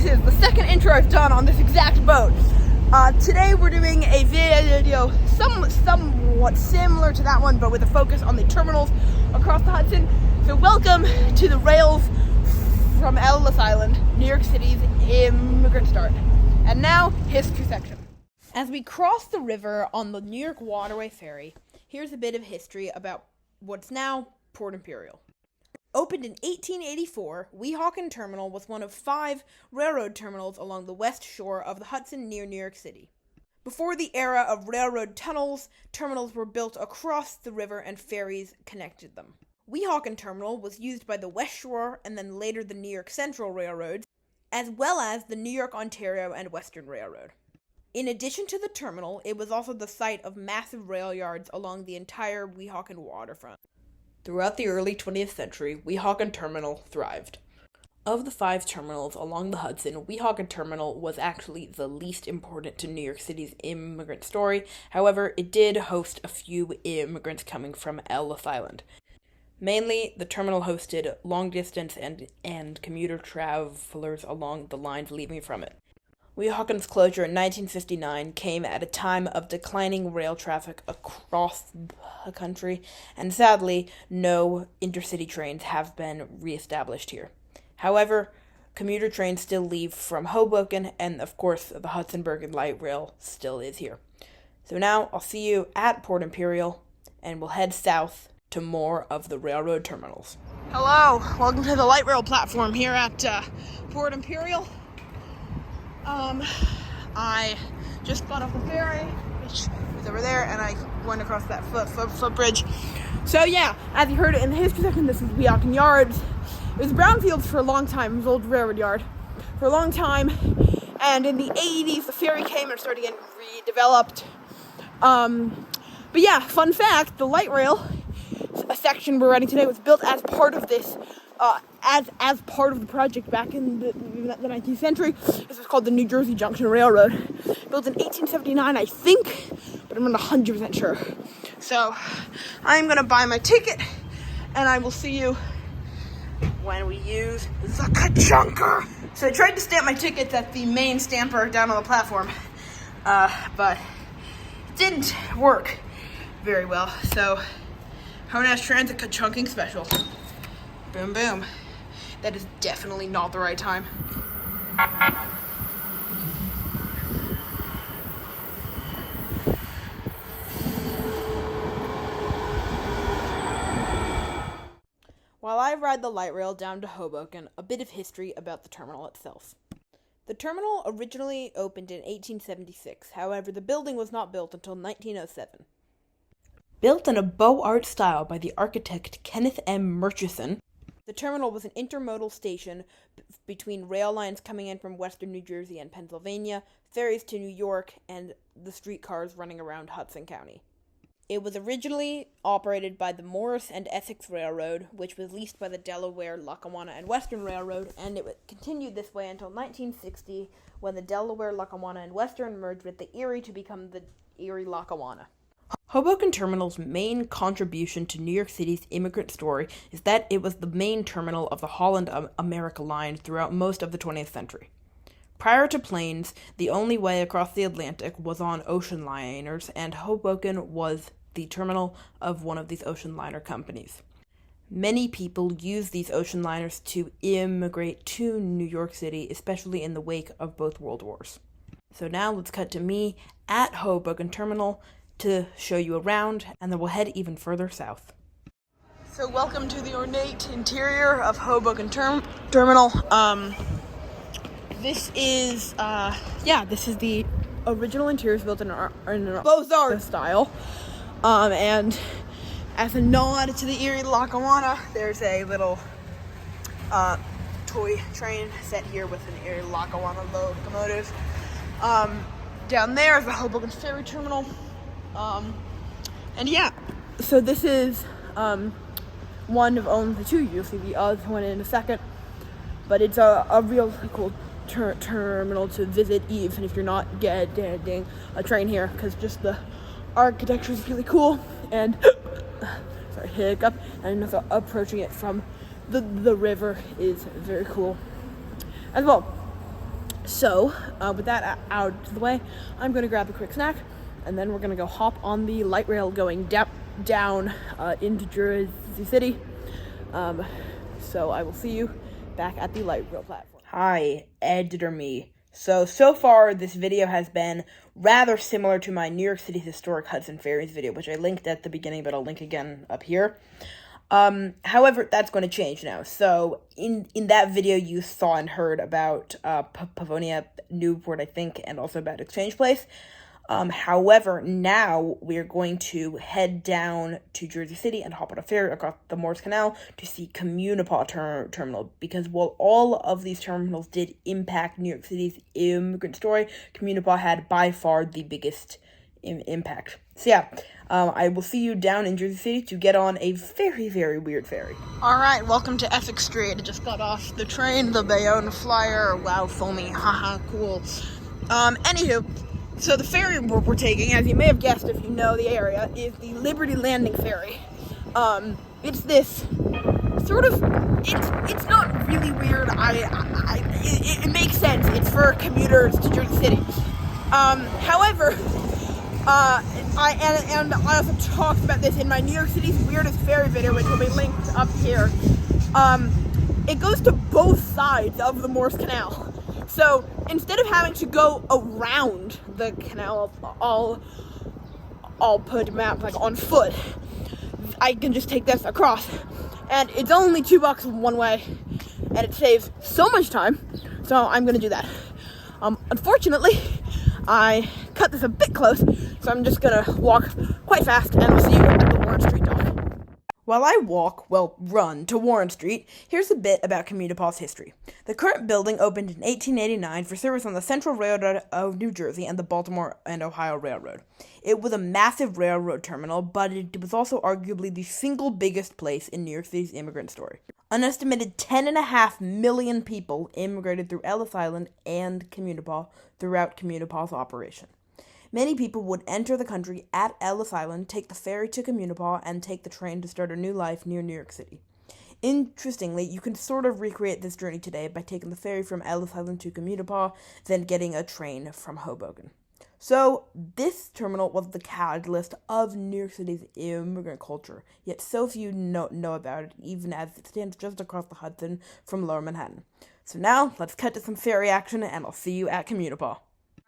this is the second intro I've done on this exact boat. Today we're doing a video somewhat similar to that one, but with a focus on the terminals across the Hudson. So welcome to the rails from Ellis Island, New York City's Immigrant start. And now, history section. As we cross the river on the New York Waterway Ferry, here's a bit of history about what's now Port Imperial. Opened in 1884, Weehawken Terminal was one of 5 railroad terminals along the west shore of the Hudson near New York City. Before the era of railroad tunnels, terminals were built across the river and ferries connected them. Weehawken Terminal was used by the West Shore and then later the New York Central Railroads, as well as the New York, Ontario, and Western Railroad. In addition to the terminal, it was also the site of massive rail yards along the entire Weehawken waterfront. Throughout the early 20th century, Weehawken Terminal thrived. Of the 5 terminals along the Hudson, Weehawken Terminal was actually the least important to New York City's immigrant story. However, it did host a few immigrants coming from Ellis Island. Mainly, the terminal hosted long-distance and commuter travelers along the lines leaving from it. Weehawken's closure in 1959 came at a time of declining rail traffic across the country, and sadly, no intercity trains have been reestablished here. However, commuter trains still leave from Hoboken, and of course, the Hudson Light Rail still is here. So now, I'll see you at Port Imperial, and we'll head south to more of the railroad terminals. Hello, welcome to the light rail platform here at Port Imperial. I just got off the ferry, which is over there, and I went across that footbridge. So yeah, as you heard it in the history section, this is Weehawken Yards. It was brownfields for a long time. It was an old railroad yard for a long time, and in the 80s, the ferry came and started getting redeveloped. But yeah, fun fact, the light rail, a section we're riding today, was built as part of this as part of the project back in the 19th century. This was called the New Jersey Junction Railroad. Built in 1879, I think, but I'm not 100% sure. So I'm going to buy my ticket, and I will see you when we use the Ka-Chunker. So I tried to stamp my tickets at the main stamper down on the platform, but it didn't work very well. So Honas Transit Ka-Chunking Special. Boom, boom. That is definitely not the right time. While I ride the light rail down to Hoboken, a bit of history about the terminal itself. The terminal originally opened in 1876, however the building was not built until 1907. Built in a Beaux Art style by the architect Kenneth M. Murchison, the terminal was an intermodal station between rail lines coming in from western New Jersey and Pennsylvania, ferries to New York, and the streetcars running around Hudson County. It was originally operated by the Morris and Essex Railroad, which was leased by the Delaware, Lackawanna, and Western Railroad, and it continued this way until 1960, when the Delaware, Lackawanna, and Western merged with the Erie to become the Erie-Lackawanna. Hoboken Terminal's main contribution to New York City's immigrant story is that it was the main terminal of the Holland America line throughout most of the 20th century. Prior to planes, the only way across the Atlantic was on ocean liners, and Hoboken was the terminal of one of these ocean liner companies. Many people use these ocean liners to immigrate to New York City, especially in the wake of both World Wars. So now let's cut to me at Hoboken Terminal to show you around, and then we'll head even further south. So welcome to the ornate interior of Hoboken Terminal. This is the original interior, built in a Beaux-Art style. And as a nod to the Erie-Lackawanna, there's a little toy train set here with an Erie-Lackawanna locomotive. Down there is the Hoboken Ferry Terminal. And yeah, so this is one of only the 2. You'll see the other one in a second, but it's a real cool terminal to visit, even if you're not getting a train here, because just the architecture is really cool, and sorry, hiccup, and also approaching it from the river is very cool as well. So, with that out of the way, I'm going to grab a quick snack, and then we're going to go hop on the light rail going down into Jersey City. So I will see you back at the light rail platform. Hi, Editor Me. So far this video has been rather similar to my New York City Historic Hudson Ferries video, which I linked at the beginning, but I'll link again up here. However, that's going to change now. So in that video, you saw and heard about Pavonia, Newport, I think, and also about Exchange Place. However, now we're going to head down to Jersey City and hop on a ferry across the Morse Canal to see Communipaw Terminal, because while all of these terminals did impact New York City's immigrant story, Communipaw had by far the biggest impact. So yeah, I will see you down in Jersey City to get on a very, very weird ferry. Alright, welcome to Essex Street. I just got off the train, the Bayonne Flyer. Wow, foamy, haha, cool. Anywho, so the ferry we're taking, as you may have guessed if you know the area, is the Liberty Landing Ferry. It's this sort of, it's not really weird. It makes sense. It's for commuters to Jersey City. However, I also talked about this in my New York City's Weirdest Ferry video, which will be linked up here. It goes to both sides of the Morse Canal. So instead of having to go around the canal, I'll put map like on foot. I can just take this across, and it's only $2 one way, and it saves so much time. So I'm gonna do that. Unfortunately, I cut this a bit close, so I'm just gonna walk quite fast, and I'll see you at the Warren Street dock. While I run to Warren Street, here's a bit about Communipaw's history. The current building opened in 1889 for service on the Central Railroad of New Jersey and the Baltimore and Ohio Railroad. It was a massive railroad terminal, but it was also arguably the single biggest place in New York City's immigrant story. An estimated 10.5 million people immigrated through Ellis Island and Communipaw throughout Communipaw's operation. Many people would enter the country at Ellis Island, take the ferry to Communipaw, and take the train to start a new life near New York City. Interestingly, you can sort of recreate this journey today by taking the ferry from Ellis Island to Communipaw, then getting a train from Hoboken. So, this terminal was the catalyst of New York City's immigrant culture, yet so few know about it, even as it stands just across the Hudson from Lower Manhattan. So now, let's cut to some ferry action, and I'll see you at Communipaw.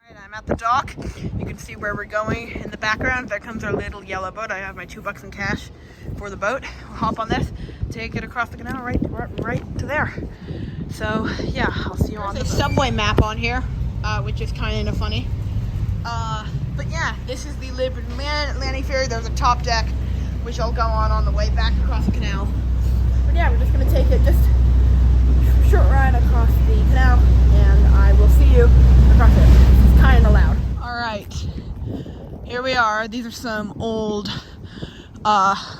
Alright, I'm at the dock. You can see where we're going in the background. There comes our little yellow boat. I have my $2 in cash for the boat. We'll hop on this, take it across the canal right to there. So yeah, I'll see you on the boat. There's a subway map on here, which is kind of funny. But yeah, this is the Liberty Landing Ferry. There's a top deck, which I'll go on the way back across the canal. But yeah, we're just gonna take it just a short ride across the canal, and I will see you across it. Kind of loud. All right, here we are. These are some old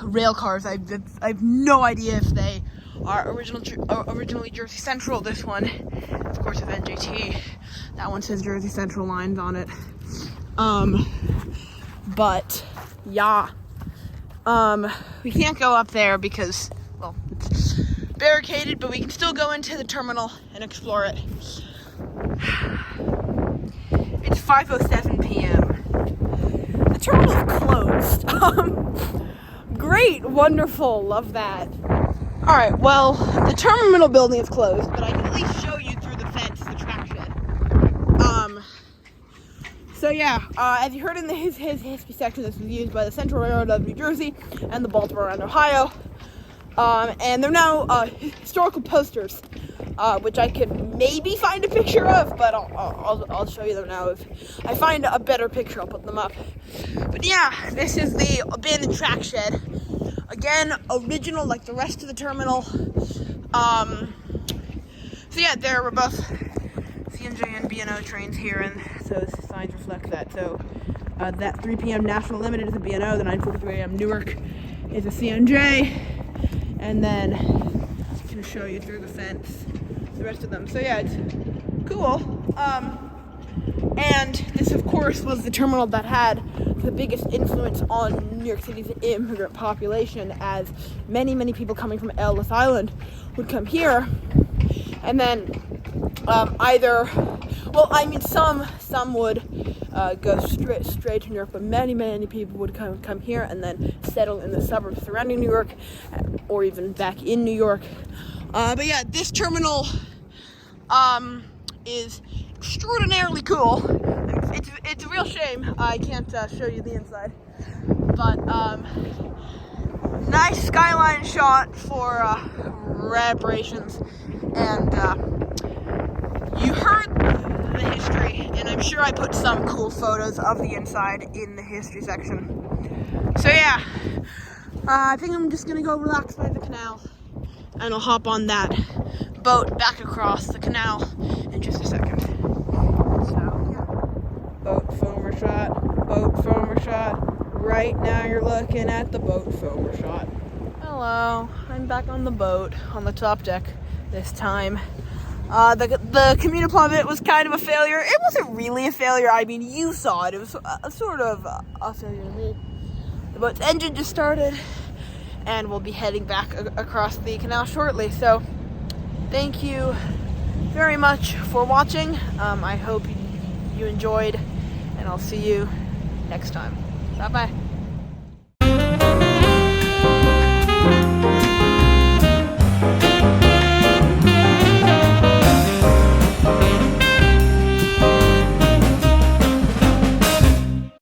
rail cars. I have no idea if they are originally Jersey Central. This one, of course, is NJT. That one says Jersey Central lines on it. But yeah, we can't go up there because, well, it's barricaded. But we can still go into the terminal and explore it. It's 5:07 p.m. The terminal is closed. Great, wonderful, love that. Alright, well, the terminal building is closed, but I can at least show you through the fence, the track shed. So yeah, as you heard in his history section, this was used by the Central Railroad of New Jersey and the Baltimore and Ohio. And they're now historical posters, which I could maybe find a picture of, but I'll show you them now. If I find a better picture, I'll put them up. But yeah, this is the abandoned track shed. Again, original like the rest of the terminal. So yeah, there were both CNJ and B&O trains here, and so the signs reflect that. So that 3 p.m. National Limited is a B&O, the 9:43 a.m. Newark is a CNJ, and then I can show you through the fence the rest of them. So yeah, it's cool. And this, of course, was the terminal that had the biggest influence on New York City's immigrant population, as many people coming from Ellis Island would come here and then either Well, I mean, some would go straight to New York, but many people would come here and then settle in the suburbs surrounding New York, or even back in New York. But yeah, this terminal is extraordinarily cool. It's a real shame I can't show you the inside, but nice skyline shot for reparations, and you heard the history, and I'm sure I put some cool photos of the inside in the history section. So yeah, I think I'm just gonna go relax by the canal, and I'll hop on that boat back across the canal in just a second. So yeah, boat filmer shot. Right now you're looking at the boat filmer shot. Hello, I'm back on the boat on the top deck this time. The Communipaw bit was kind of a failure. It wasn't really a failure. I mean, you saw it. It was sort of a failure to me. The boat's engine just started, and we'll be heading back across the canal shortly. So, thank you very much for watching. I hope you enjoyed, and I'll see you next time. Bye-bye.